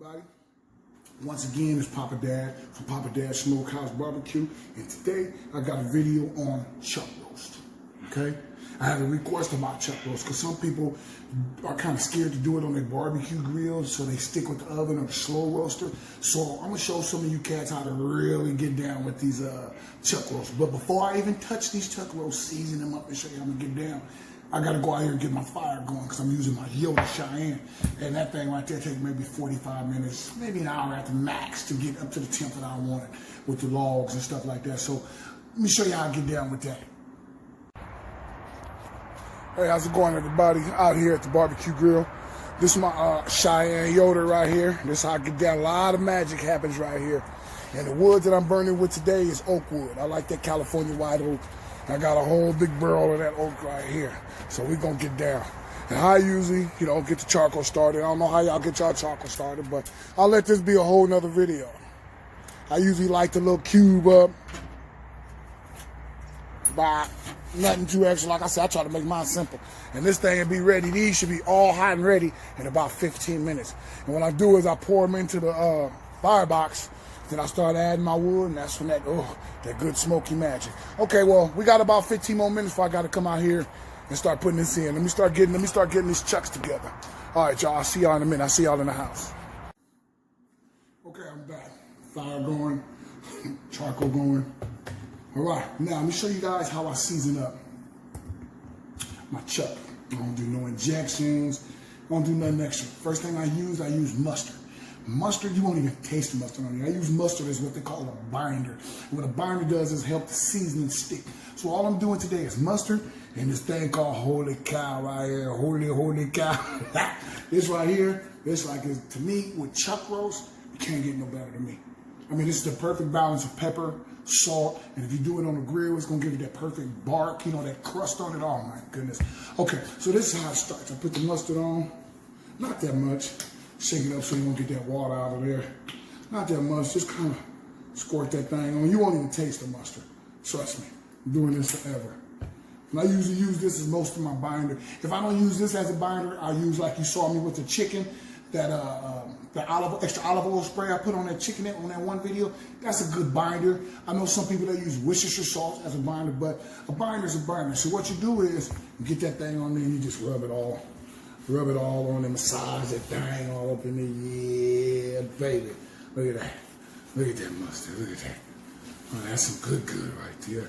everybody. Once again, it's Poppa Dad from Poppa Dad Smokehouse Barbecue, and today I got a video on chuck roast. Okay, I have a request about chuck roast because some people are kind of scared to do it on their barbecue grill, so they stick with the oven or the slow roaster. So I'm gonna show some of you cats how to really get down with these chuck roasts. But before I even touch these chuck roasts, season them up and show you how I'm gonna get down, I gotta go out here and get my fire going because I'm using my Yoda Cheyenne. And that thing right there takes maybe 45 minutes, maybe an hour at the max to get up to the temp that I want it with the logs and stuff like that. So let me show you how I get down with that. Hey, how's it going, everybody? Out here at the barbecue grill. This is my Cheyenne Yoda right here. This is how I get down. A lot of magic happens right here. And the wood that I'm burning with today is oak wood. I like that California white oak. I got a whole big barrel of that oak right here. So we're gonna get down. And I usually, get the charcoal started. I don't know how y'all get y'all charcoal started, but I'll let this be a whole nother video. I usually light the little cube up by nothing too extra. Like I said, I try to make mine simple. And this thing will be ready. These should be all hot and ready in about 15 minutes. And what I do is I pour them into the firebox. Then I start adding my wood, and that's when that good smoky magic. Okay, well, we got about 15 more minutes before I got to come out here and start putting this in. Let me start getting these chucks together. All right, y'all. I'll see y'all in a minute. I'll see y'all in the house. Okay, I'm back. Fire going, charcoal going. All right, now let me show you guys how I season up my chuck. I don't do no injections. I don't do nothing extra. First thing I use mustard. Mustard, you won't even taste the mustard on here. I use mustard as what they call a binder. And what a binder does is help the seasoning stick. So all I'm doing today is mustard and this thing called holy cow right here. Holy cow. This right here, to me, with chuck roast, you can't get no better than me. I mean, this is the perfect balance of pepper, salt, and if you do it on the grill, it's gonna give you that perfect bark, that crust on it. Oh my goodness. Okay, so this is how it starts. I put the mustard on, not that much. Shake it up so you won't get that water out of there. Not that much, just kind of squirt that thing on. You won't even taste the mustard. Trust me, I'm doing this forever. And I usually use this as most of my binder. If I don't use this as a binder, I use, like you saw me with the chicken, that extra olive oil spray I put on that chicken on that one video. That's a good binder. I know some people that use Worcestershire sauce as a binder, but a binder is a binder. So what you do is you get that thing on there and you just rub it all. Rub it all on and massage that thing all up in there. Yeah, baby. Look at that. Look at that mustard. Look at that. Oh, that's some good right there.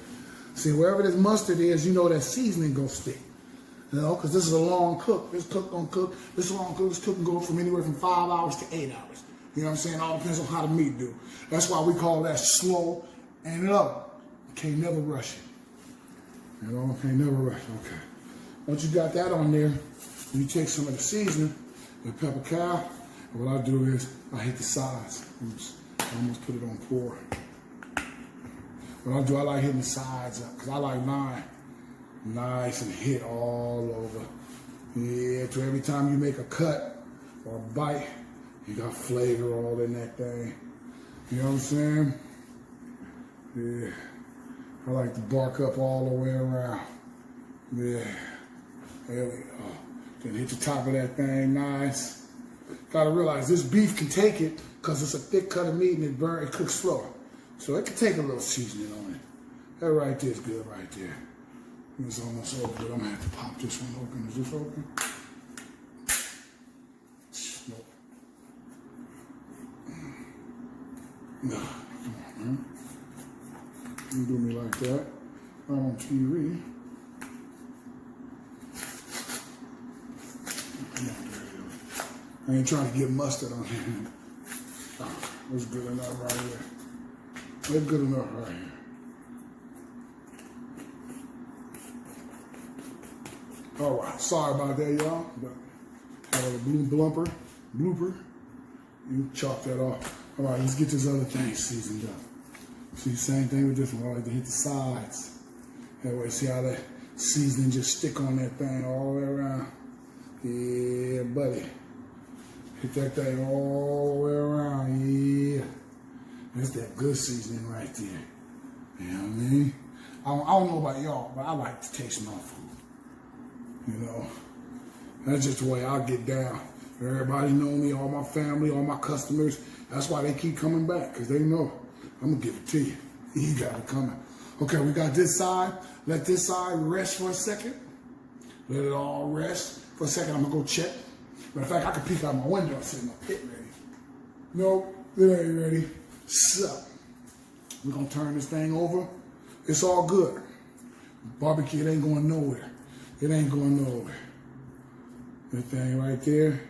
See, wherever this mustard is, that seasoning gonna stick. Because this is a long cook. This cook gonna cook. This is a long cook. This cook can go from anywhere from 5 hours to 8 hours. You know what I'm saying? All depends on how the meat do. That's why we call that slow and low. You can't never rush it. Can't never rush it. Okay. Once you got that on there, you take some of the seasoning, the pepper cow, and what I do is I hit the sides. Oops, I almost put it on pour. What I do, I like hitting the sides up because I like mine nice and hit all over. Yeah, so every time you make a cut or a bite, you got flavor all in that thing. You know what I'm saying? Yeah, I like to bark up all the way around. Yeah, there we go. Then hit the top of that thing nice. Gotta realize this beef can take it because it's a thick cut of meat and it cooks slower. So it can take a little seasoning on it. That right there is good right there. It's almost over, but I'm gonna have to pop this one open. Is this open? Nope. No, come on, man. You do me like that. I'm on TV. I ain't trying to get mustard on here. Oh, that's good enough right here. That's good enough right here. All right, sorry about that, y'all. But had a blooper. You chop that off. All right, let's get this other thing seasoned up. See, same thing with this one. I like to hit the sides. That way, see how that seasoning just stick on that thing all the way around. Yeah, buddy. Hit that thing all the way around, yeah. That's that good seasoning right there. You know what I mean? I don't know about y'all, but I like to taste my food. That's just the way I get down. Everybody know me, all my family, all my customers. That's why they keep coming back, because they know I'm going to give it to you. You got it coming. Okay, we got this side. Let this side rest for a second. Let it all rest for a second. I'm going to go check. Matter of fact, I can peek out my window and see my pit ready. Nope, it ain't ready. So, we're going to turn this thing over. It's all good. Barbecue, it ain't going nowhere. It ain't going nowhere. That thing right there.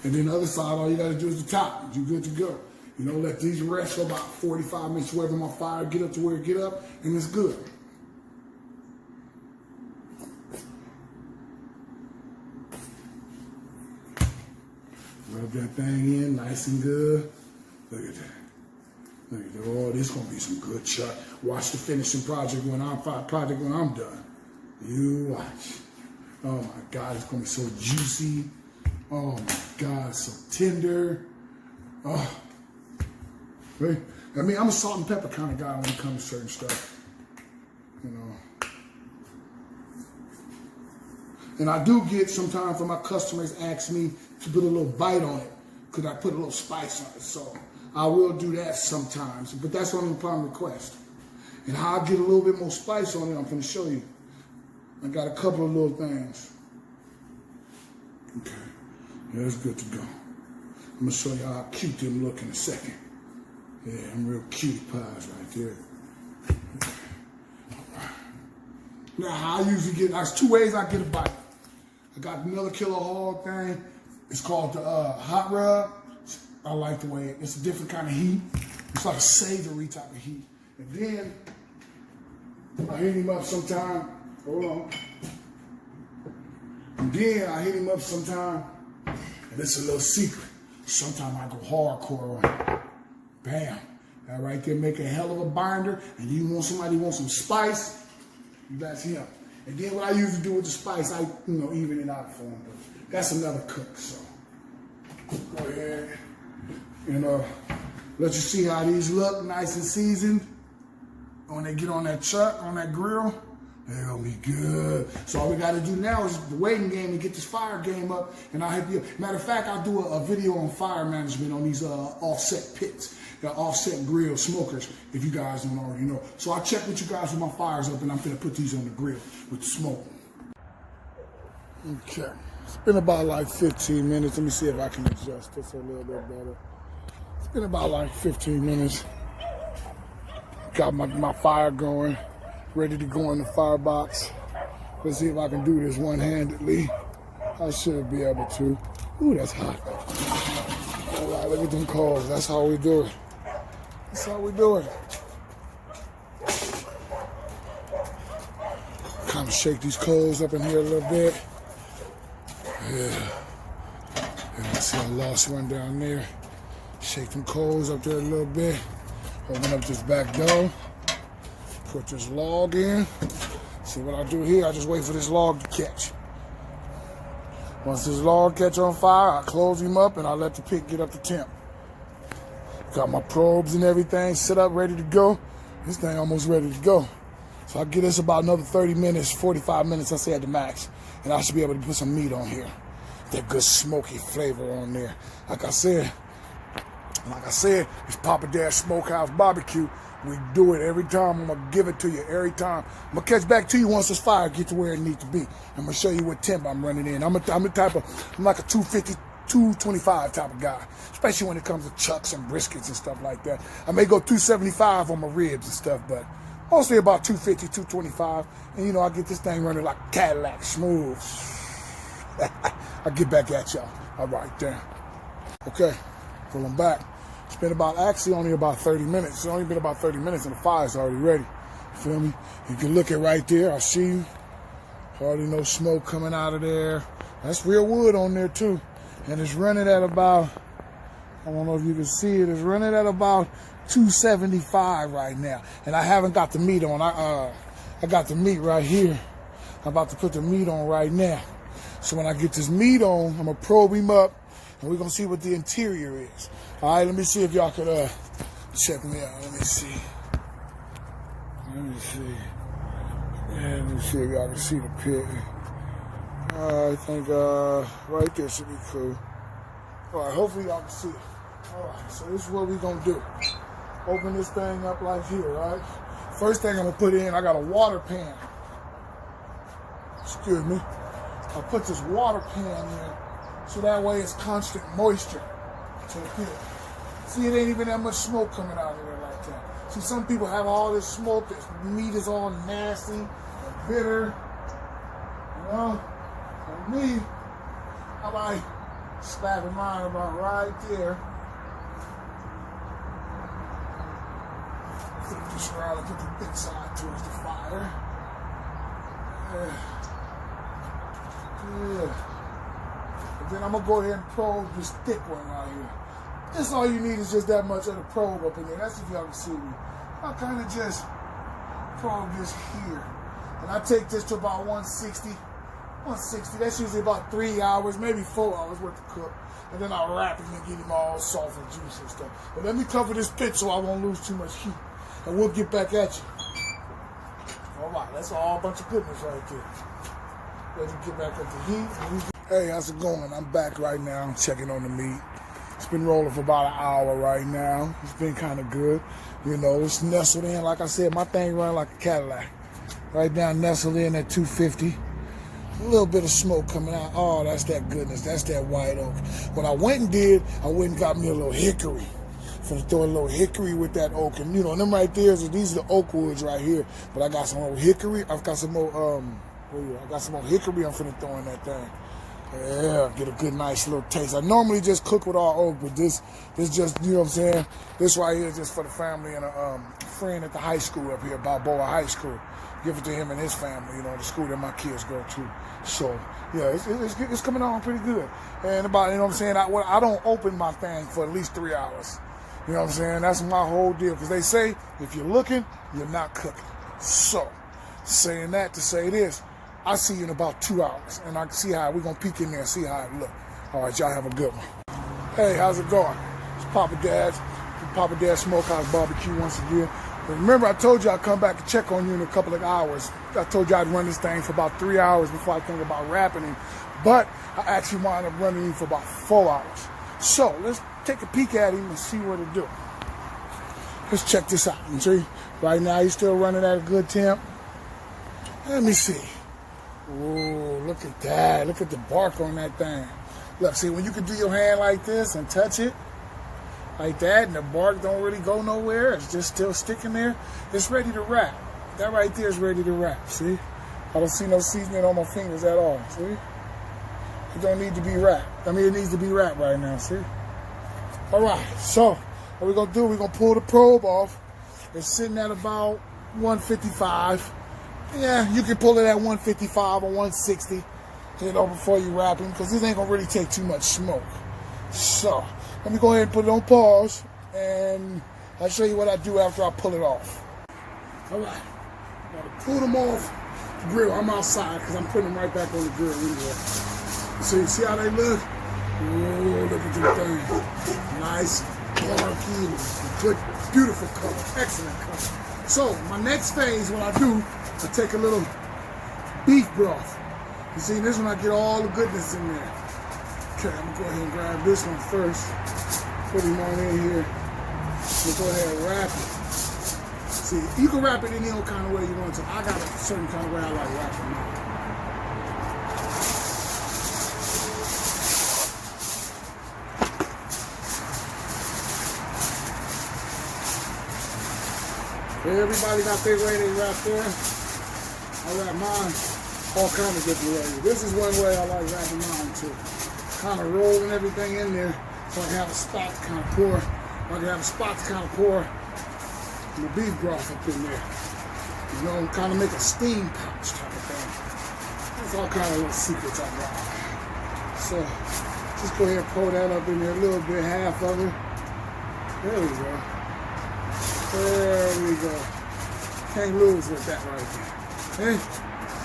And then the other side, all you got to do is the top. You're good to go. You know, let these rest for about 45 minutes, wherever my fire get up to where it get up, and it's good. Rub that thing in, nice and good. Look at that. Look at that. Oh, this gonna be some good shot. Watch the finishing project when I'm done. You watch. Oh my God, it's gonna be so juicy. Oh my God, so tender. Oh. Right? I mean, I'm a salt and pepper kind of guy when it comes to certain stuff. You know. And I do get sometimes when my customers ask me to put a little bite on it, could I put a little spice on it? So I will do that sometimes, but that's only upon request. And how I get a little bit more spice on it, I'm going to show you. I got a couple of little things. Okay, yeah, that's good to go. I'm going to show you how cute them look in a second. Yeah, I'm real cute pies right there. Now, how I usually get, there's two ways I get a bite. I got another killer hog thing. It's called the hot rub. I like the way it's a different kind of heat. It's like a savory type of heat. And then I hit him up sometime. Hold on. And then I hit him up sometime, and it's a little secret. Sometimes I go hardcore on it. Bam. That right there make a hell of a binder. And you want somebody who wants some spice, that's him. And then what I usually do with the spice, I even it out for him. But that's another cook. So go ahead and let you see how these look, nice and seasoned. When they get on that chuck, on that grill, they're gonna be good. So all we gotta do now is the waiting game and get this fire game up, and I'll help you. Matter of fact, I'll do a video on fire management on these offset pits, the offset grill smokers, if you guys don't already know. So I'll check with you guys when my fire's up, and I'm gonna put these on the grill with the smoke. Okay, it's been about like 15 minutes. Let me see if I can adjust this a little bit better. It's been about like 15 minutes. Got my fire going, ready to go in the firebox. Let's see if I can do this one-handedly. I should be able to. Ooh, that's hot. All right, look at them coals. That's how we do it. That's how we do it. Kind of shake these coals up in here a little bit. Yeah. And let's see, I lost one down there. Shake them coals up there a little bit. Open up this back door. Put this log in. See what I do here? I just wait for this log to catch. Once this log catch on fire, I close him up and I let the pit get up to temp. Got my probes and everything set up, ready to go. This thing almost ready to go. So I give this about another 30 minutes, 45 minutes, I say at the max. And I should be able to put some meat on here. That good smoky flavor on there. Like I said, it's Poppa Dad Smokehouse Barbecue. We do it every time. I'm going to give it to you every time. I'm going to catch back to you once this fire gets to where it needs to be. I'm going to show you what temp I'm running in. I'm like a 250, 225 type of guy, especially when it comes to chucks and briskets and stuff like that. I may go 275 on my ribs and stuff, but mostly about 250, 225. And, I get this thing running like Cadillac, smooth. I'll get back at y'all. All right, there. Okay, pulling back. It's been only about 30 minutes. It's only been about 30 minutes and the fire's already ready. You feel me? You can look it right there. I see you. Hardly no smoke coming out of there. That's real wood on there too. And it's running at about, I don't know if you can see it, it's running at about 275 right now. And I haven't got the meat on. I got the meat right here. I'm about to put the meat on right now. So when I get this meat on, I'm gonna probe him up and we're gonna see what the interior is. All right, let me see if y'all could check me out. Let me see. Yeah, let me see if y'all can see the pit. I think right there should be cool. All right, hopefully y'all can see it. All right, so this is what we're gonna do. Open this thing up like here, right? First thing I'm gonna put in, I got a water pan. Excuse me. I'll put this water pan in so that way it's constant moisture to the pit. See, it ain't even that much smoke coming out of there like that. See, some people have all this smoke, this meat is all nasty and bitter. You know? For me, I like slapping mine about right there. Flip this around and put the big side towards the fire. Yeah. And then I'm gonna go ahead and probe this thick one right here. That's all you need is just that much of the probe up in there. That's if y'all can see me. I kind of just probe this here. And I take this to about 160. 160, that's usually about 3 hours, maybe 4 hours worth of cook. And then I'll wrap it and get him all soft and juicy and stuff. But let me cover this pit so I won't lose too much heat. And we'll get back at you. All right, that's all a bunch of goodness right there. Ready to get back at the heat. Hey, how's it going? I'm back right now. I'm checking on the meat. It's been rolling for about an hour right now. It's been kind of good. You know, it's nestled in. Like I said, my thing run like a Cadillac. Right down nestled in at 250. A little bit of smoke coming out. Oh, that's that goodness. That's that white oak. What I went and did, I went and got me a little hickory. So throw a little hickory with that oak. And, you know, them right there, so these are the oak woods right here. But I got some more hickory. I've got some more, I got some more hickory I'm finna throw in that thing. Yeah, get a good, nice little taste. I normally just cook with all oak, but this just, you know what I'm saying? This right here is just for the family and a friend at the high school up here, Balboa High School. Give it to him and his family, you know, the school that my kids go to. So, yeah, it's coming on pretty good. And about, you know what I'm saying, I don't open my thing for at least 3 hours. You know what I'm saying? That's my whole deal. Because they say, if you're looking, you're not cooking. So, saying that to say this, I'll see you in about 2 hours. And I can see how, we're going to peek in there and see how it look. All right, y'all have a good one. Hey, how's it going? It's Poppa Dad from Poppa Dad Smokehouse Barbecue once again. But remember, I told you I'd come back and check on you in a couple of hours. I told you I'd run this thing for about 3 hours before I think about wrapping him. But I actually wound up running him for about 4 hours. So let's take a peek at him and see what it'll do. Let's check this out. You see, right now he's still running at a good temp. Let me see. Oh, look at that. Look at the bark on that thing. Look, see, when you can do your hand like this and touch it, like that, and the bark don't really go nowhere, it's just still sticking there, it's ready to wrap. That right there is ready to wrap, see? I don't see no seasoning on my fingers at all, see? It don't need to be wrapped. I mean, it needs to be wrapped right now, see? All right, so what we're gonna do, we're gonna pull the probe off. It's sitting at about 155. Yeah, you can pull it at 155 or 160, you know, before you wrap him, because this ain't gonna really take too much smoke. So, let me go ahead and put it on pause, and I'll show you what I do after I pull it off. All right, I'm gonna pull them off the grill. I'm outside because I'm putting them right back on the grill anyway. So you see how they look? Oh, look at the thing. Nice, barky, good, beautiful color, excellent color. So my next phase, what I do, I take a little beef broth. You see, this one I get all the goodness in there. Okay, I'm gonna go ahead and grab this one first. Put him on in here. We'll go ahead and wrap it. See, you can wrap it any old kind of way you want to. I got a certain kind of way I like wrapping mine. Everybody got their way they wrap there. I wrap mine all kind of different ways. This is one way I like wrapping mine too. Kind of rolling everything in there so I can have a spot to kind of pour. I can have a spot to kind of pour my beef broth up in there. You know, kind of make a steam pouch type of thing. That's all kind of little secrets I got. So just go ahead and pour that up in there a little bit, half of it. There we go. There we go. Can't lose with that right there. Okay?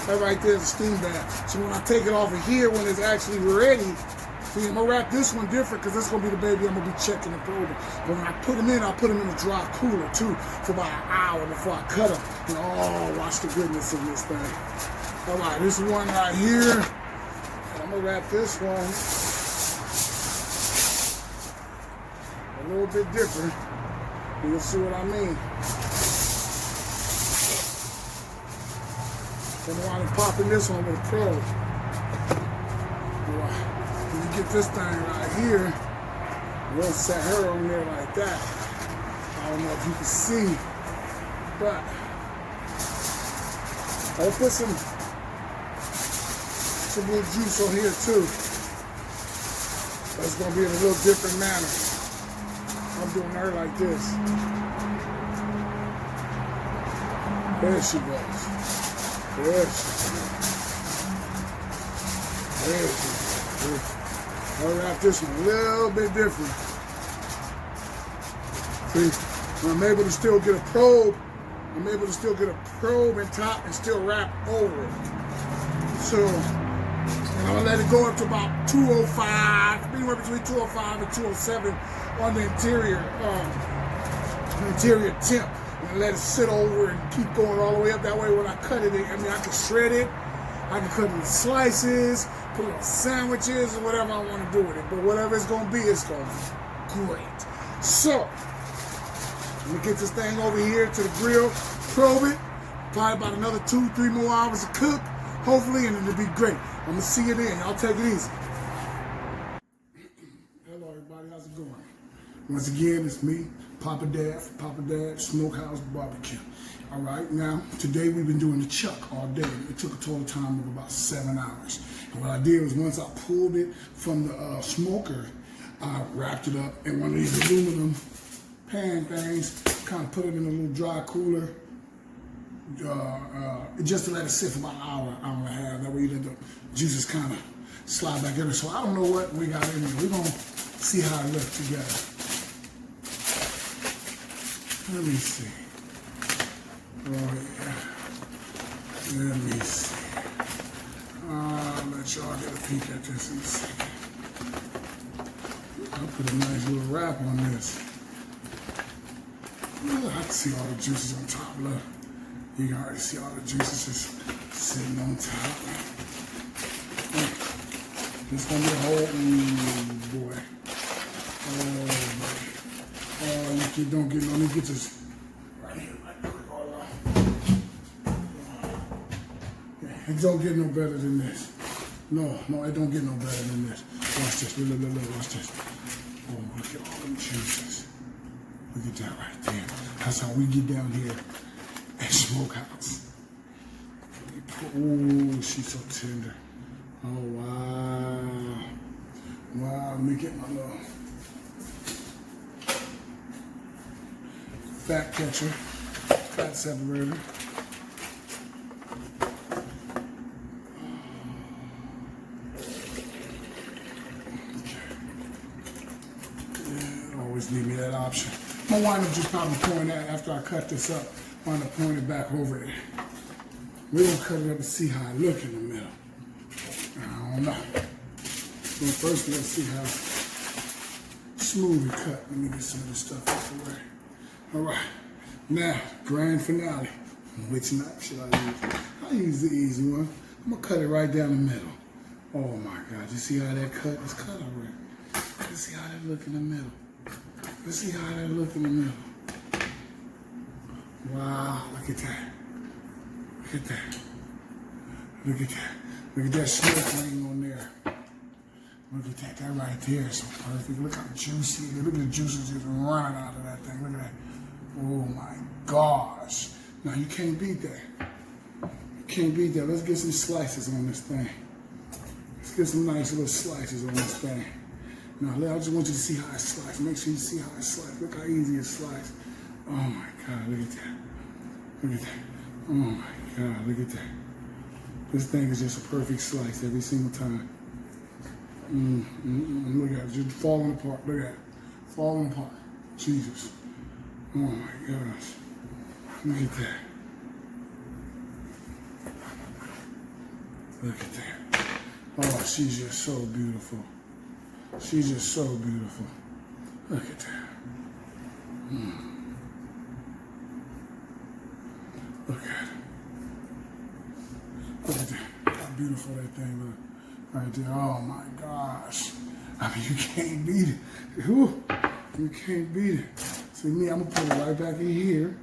That right there is a steam bath. So when I take it off of here, when it's actually ready, see, I'm gonna wrap this one different because this is gonna be the baby I'm gonna be checking and probing. But when I put them in, I'll put them in a dry cooler too for about an hour before I cut them. And oh, watch the goodness of this thing. All right, this one right here, I'm gonna wrap this one a little bit different. You'll see what I mean. Then while I'm popping this one with a probe. When you get this thing right here, we'll set her on there like that. I don't know if you can see, but I'll put some little juice on here too. But it's gonna be in a little different manner. I'm doing her like this. There she goes. There she goes. There she goes. I'll wrap this one a little bit different. See, I'm able to still get a probe. I'm able to still get a probe in top and still wrap over it. So, I'm gonna let it go up to about 205, anywhere between 205 and 207 on the interior temp. And let it sit over and keep going all the way up. That way when I cut it, I mean, I can shred it. I can cut it in slices, put it on sandwiches, or whatever I want to do with it. But whatever it's going to be, it's going to be great. So, let me get this thing over here to the grill, probe it, probably about another 2-3 more hours to cook, hopefully, and it'll be great. I'm going to see you then. Y'all take it easy. Hello, everybody. How's it going? Once again, it's me, Poppa Dad, Poppa Dad Smokehouse Barbecue. All right, now, today we've been doing the chuck all day. It took a total time of about 7 hours. And what I did was once I pulled it from the smoker, I wrapped it up in one of these aluminum pan things, kind of put it in a little dry cooler, just to let it sit for about an hour, hour and a half. That way you let the juices kind of slide back in. So I don't know what we got in there. We're going to see how it looks together. Let me see. Oh, yeah. Let me see. I'll let y'all get a peek at this in a second. I'll put a nice little wrap on this. Ooh, I can see all the juices on top. Look. You can already see all the juices just sitting on top. It's going to be a whole, boy. Oh, boy. Oh, you don't get, let me get this right here. It don't get no better than this. No, it don't get no better than this. Watch this, look, watch this. Oh, look at all them juices. Look at that right there. That's how we get down here at Smokehouse. Oh, she's so tender. Oh, wow. Wow, let me get my little fat catcher, fat separator. Always leave me that option. I'm gonna wind up just probably pouring that after I cut this up. Wind up pouring it back over there. We're gonna cut it up and see how it look in the middle. I don't know. So first let's see how smooth it cut. Let me get some of this stuff out the way. All right, now grand finale. Which knife should I use? I'll use the easy one. I'm gonna cut it right down the middle. Oh my God, you see how that cut is cut already? Let's see how that look in the middle. Let's see how that look in the middle. Wow, look at that. Look at that. Look at that. Look at that smoke ring on there. Look at that. That right there is so perfect. Look how juicy it is. Look at the juices just running out of that thing. Look at that. Oh my gosh. Now you can't beat that. You can't beat that. Let's get some slices on this thing. Let's get some nice little slices on this thing. Now, I just want you to see how it's sliced. Make sure you see how it's sliced. Look how easy it's sliced. Oh my God, look at that. Look at that. Oh my God, look at that. This thing is just a perfect slice every single time. Look at it, just falling apart. Look at it, falling apart. Jesus. Oh my gosh. Look at that. Look at that. Oh, she's just so beautiful. She's just so beautiful. Look at that. Look at it. Look at that. How beautiful that thing looks. Right there. Oh my gosh. I mean, you can't beat it. Whew. You can't beat it. See me, I'm gonna put it right back in here.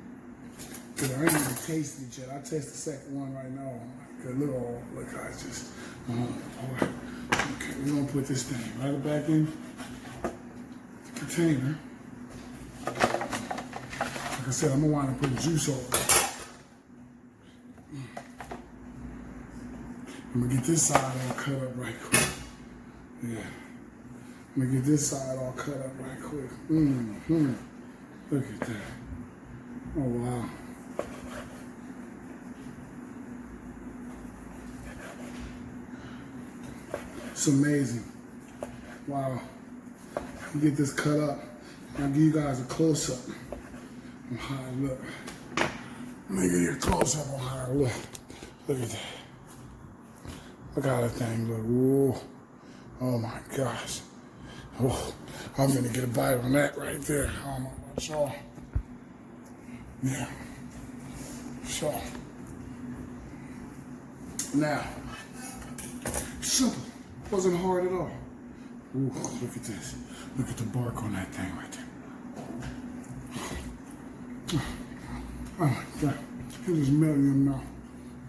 Cause I ain't even tasted it yet. I'll taste the second one right now. Good, look how it's just, oh boy. Okay, we're gonna put this thing right back in the container. Like I said, I'm gonna want to put the juice over it. I'm gonna get this side all cut up right quick. Yeah. I'm gonna get this side all cut up right quick. Look at that. Oh, wow. It's amazing. Wow. Let me get this cut up. I'll give you guys a close-up on how it look. Let me give you a close-up on how it look. Look at that. Look how that thing look. Whoa. Oh my gosh. Oh, I'm gonna get a bite on that right there. I don't know about y'all. Yeah. So. Now. Simple. Wasn't hard at all. Ooh, look at this. Look at the bark on that thing right there. Oh my God. It was melting in my mouth.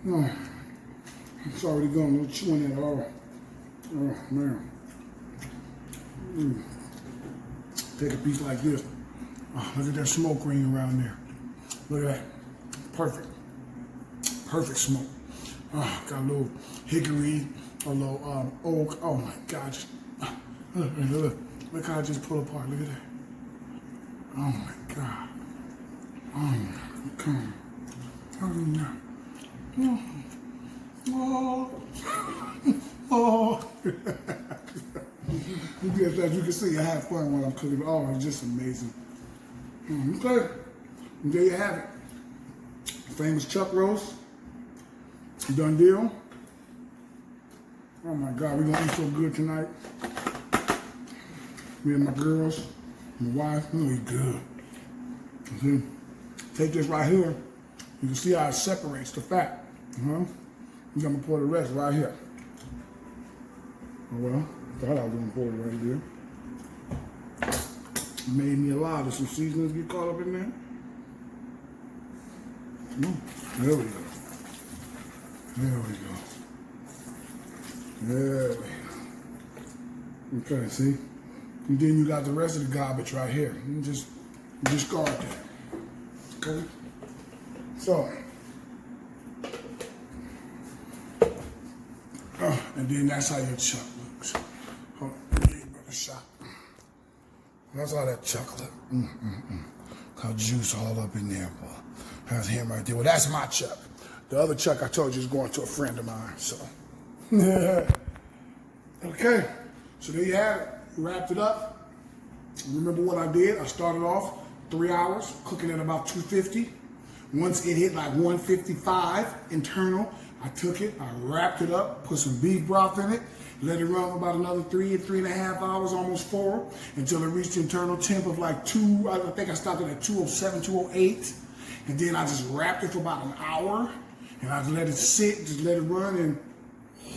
No. It's already gone. No chewing at all. Oh man. Take a piece like this. Oh, look at that smoke ring around there. Look at that. Perfect. Perfect smoke. Oh, got a little hickory, a little oak. Oh my God. Look how I just pull apart. Look at that. Oh my God. Oh my God. Oh no. Oh. As you can see, I have fun while I'm cooking. Oh, it's just amazing. Okay. And there you have it. Famous chuck roast. Done deal. Oh my God, we're gonna eat so good tonight. Me and my girls, my wife, we're gonna eat good. See? Take this right here. You can see how it separates the fat. I'm gonna pour the rest right here. Oh well, thought I was gonna pour it right there. Made me a lot of some seasonings get caught up in there. There we go. There we go. There we go. Okay, see? And then you got the rest of the garbage right here. You just discard that. Okay? So, and then that's how your chuck looks. Hold on, give you a shot. That's how that chuck looks. Got juice all up in there, boy. That's him right there. Well, that's my chuck. The other chuck I told you is going to a friend of mine, so. Okay, so there you have it. Wrapped it up. Remember what I did? I started off 3 hours, cooking at about 250. Once it hit like 155 internal, I took it, I wrapped it up, put some beef broth in it, let it run for about another 3.5 hours, almost 4, until it reached internal temp of like 2, I think I stopped it at 207, 208. And then I just wrapped it for about an hour, and I just let it sit, just let it run, and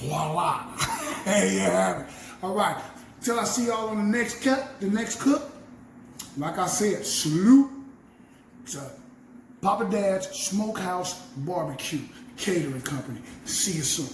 voila. There you have it. All right, till I see y'all on the next cut, the next cook. Like I said, salute to Poppa Dad's Smokehouse Barbecue Catering Company. See you soon.